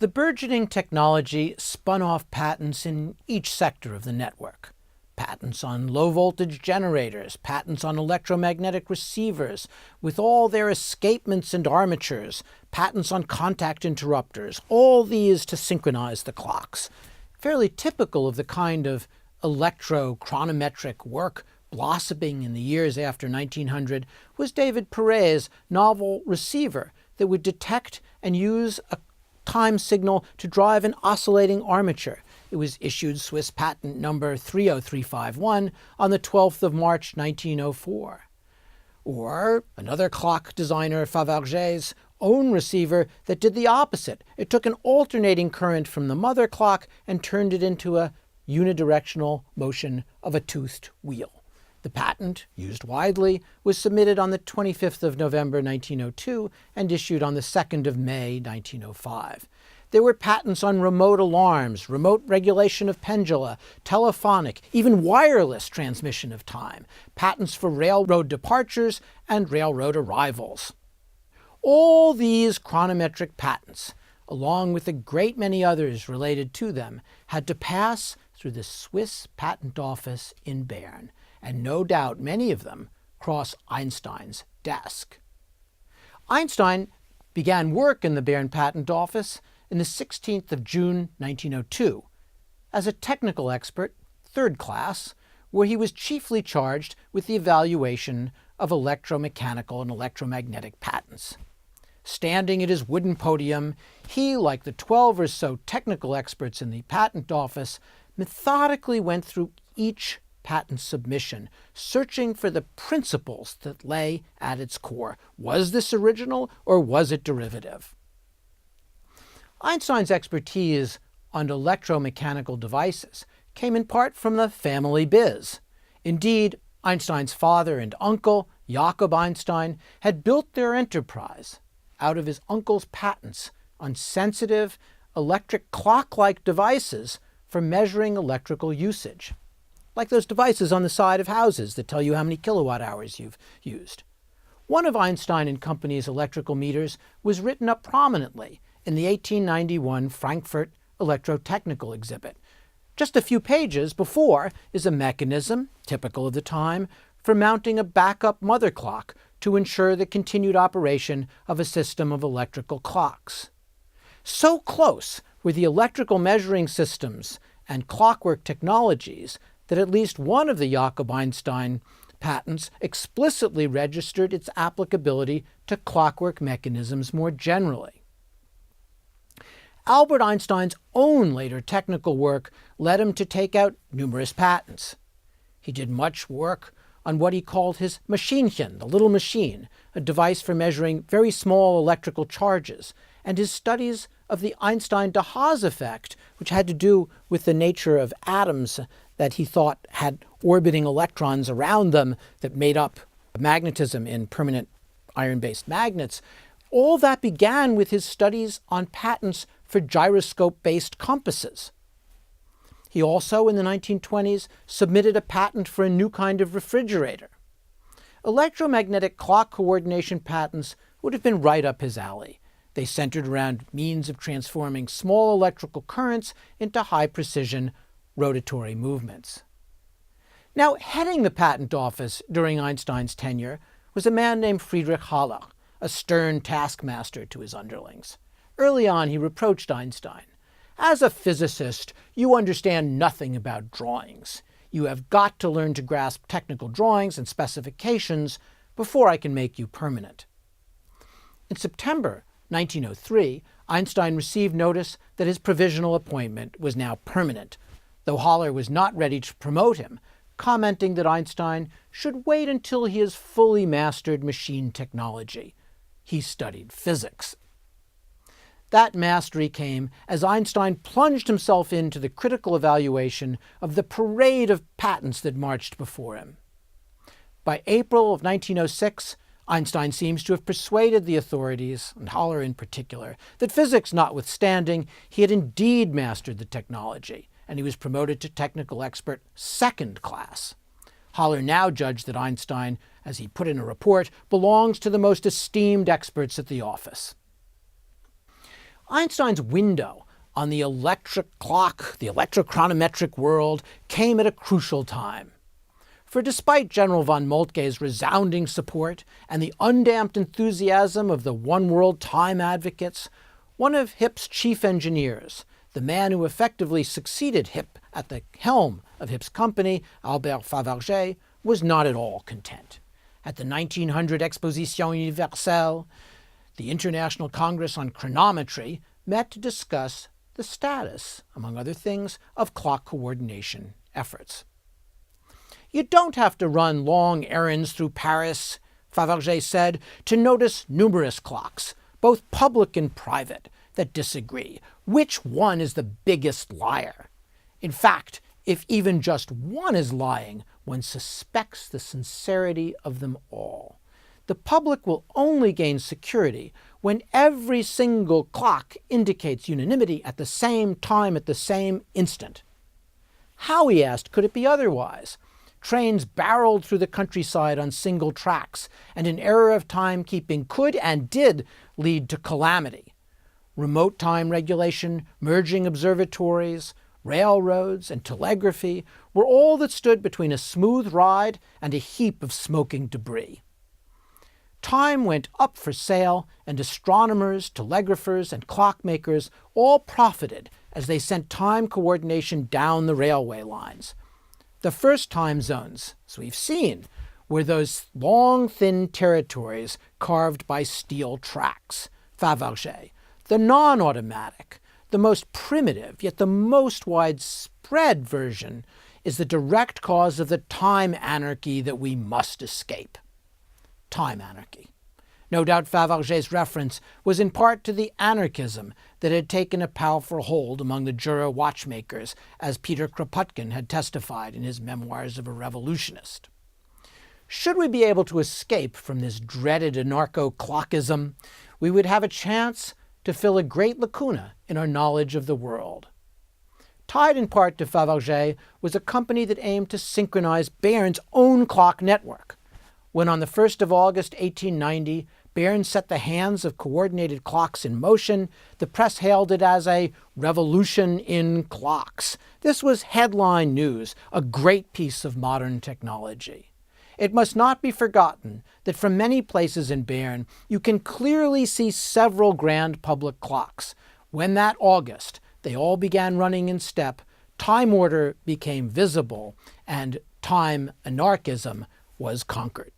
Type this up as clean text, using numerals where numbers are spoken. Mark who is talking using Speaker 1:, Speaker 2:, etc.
Speaker 1: The burgeoning technology spun off patents in each sector of the network. Patents on low-voltage generators, patents on electromagnetic receivers, with all their escapements and armatures, patents on contact interrupters, all these to synchronize the clocks. Fairly typical of the kind of electro-chronometric work blossoming in the years after 1900 was David Perret's novel receiver that would detect and use a time signal to drive an oscillating armature. It was issued Swiss patent number 30351 on the 12th of March 1904. Or another clock designer, Fabergé's own receiver that did the opposite. It took an alternating current from the mother clock and turned it into a unidirectional motion of a toothed wheel. The patent, used widely, was submitted on the 25th of November 1902 and issued on the 2nd of May 1905. There were patents on remote alarms, remote regulation of pendula, telephonic, even wireless transmission of time, patents for railroad departures and railroad arrivals. All these chronometric patents, along with a great many others related to them, had to pass through the Swiss Patent Office in Bern, and no doubt many of them cross Einstein's desk. Einstein began work in the Bern Patent Office in the 16th of June 1902 as a technical expert, third class, where he was chiefly charged with the evaluation of electromechanical and electromagnetic patents. Standing at his wooden podium, he, like the 12 or so technical experts in the patent office, methodically went through each patent submission, searching for the principles that lay at its core. Was this original or was it derivative? Einstein's expertise on electromechanical devices came in part from the family biz. Indeed, Einstein's father and uncle, Jakob Einstein, had built their enterprise out of his uncle's patents on sensitive, electric clock-like devices for measuring electrical usage, like those devices on the side of houses that tell you how many kilowatt hours you've used. One of Einstein and Company's electrical meters was written up prominently in the 1891 Frankfurt Electrotechnical exhibit. Just a few pages before is a mechanism, typical of the time, for mounting a backup mother clock to ensure the continued operation of a system of electrical clocks. So close were the electrical measuring systems and clockwork technologies that at least one of the Jakob Einstein patents explicitly registered its applicability to clockwork mechanisms more generally. Albert Einstein's own later technical work led him to take out numerous patents. He did much work on what he called his Maschinchen, the little machine, a device for measuring very small electrical charges, and his studies of the Einstein-de Haas effect, which had to do with the nature of atoms that he thought had orbiting electrons around them that made up magnetism in permanent iron-based magnets. All that began with his studies on patents for gyroscope-based compasses. He also, in the 1920s, submitted a patent for a new kind of refrigerator. Electromagnetic clock coordination patents would have been right up his alley. They centered around means of transforming small electrical currents into high-precision rotatory movements. Now, heading the patent office during Einstein's tenure was a man named Friedrich Haller, a stern taskmaster to his underlings. Early on, he reproached Einstein. As a physicist, you understand nothing about drawings. You have got to learn to grasp technical drawings and specifications before I can make you permanent. In September 1903, Einstein received notice that his provisional appointment was now permanent, though Haller was not ready to promote him, commenting that Einstein should wait until he has fully mastered machine technology. He studied physics. That mastery came as Einstein plunged himself into the critical evaluation of the parade of patents that marched before him. By April of 1906, Einstein seems to have persuaded the authorities, and Haller in particular, that physics notwithstanding, he had indeed mastered the technology, and he was promoted to technical expert second class. Haller now judged that Einstein, as he put in a report, belongs to the most esteemed experts at the office. Einstein's window on the electric clock, the electrochronometric world, came at a crucial time. For despite General von Moltke's resounding support and the undamped enthusiasm of the one-world time advocates, one of HIP's chief engineers, the man who effectively succeeded HIP at the helm of HIP's company, Albert Fabergé, was not at all content. At the 1900 Exposition Universelle, the International Congress on Chronometry met to discuss the status, among other things, of clock coordination efforts. You don't have to run long errands through Paris, Fabergé said, to notice numerous clocks, both public and private, that disagree. Which one is the biggest liar? In fact, if even just one is lying, one suspects the sincerity of them all. The public will only gain security when every single clock indicates unanimity at the same time, at the same instant. How, he asked, could it be otherwise? Trains barreled through the countryside on single tracks, and an error of timekeeping could and did lead to calamity. Remote time regulation, merging observatories, railroads, and telegraphy were all that stood between a smooth ride and a heap of smoking debris. Time went up for sale, and astronomers, telegraphers, and clockmakers all profited as they sent time coordination down the railway lines. The first time zones, as we've seen, were those long, thin territories carved by steel tracks, Fabergé. The non-automatic, the most primitive, yet the most widespread version, is the direct cause of the time anarchy that we must escape. Time anarchy. No doubt Fabergé's reference was in part to the anarchism that had taken a powerful hold among the Jura watchmakers, as Peter Kropotkin had testified in his Memoirs of a Revolutionist. Should we be able to escape from this dreaded anarcho-clockism, we would have a chance to fill a great lacuna in our knowledge of the world. Tied in part to Fabergé was a company that aimed to synchronize Bairn's own clock network. When on the 1st of August 1890, Bairn set the hands of coordinated clocks in motion, the press hailed it as a revolution in clocks. This was headline news, a great piece of modern technology. It must not be forgotten that from many places in Bern, you can clearly see several grand public clocks. When that August, they all began running in step, time order became visible, and time anarchism was conquered.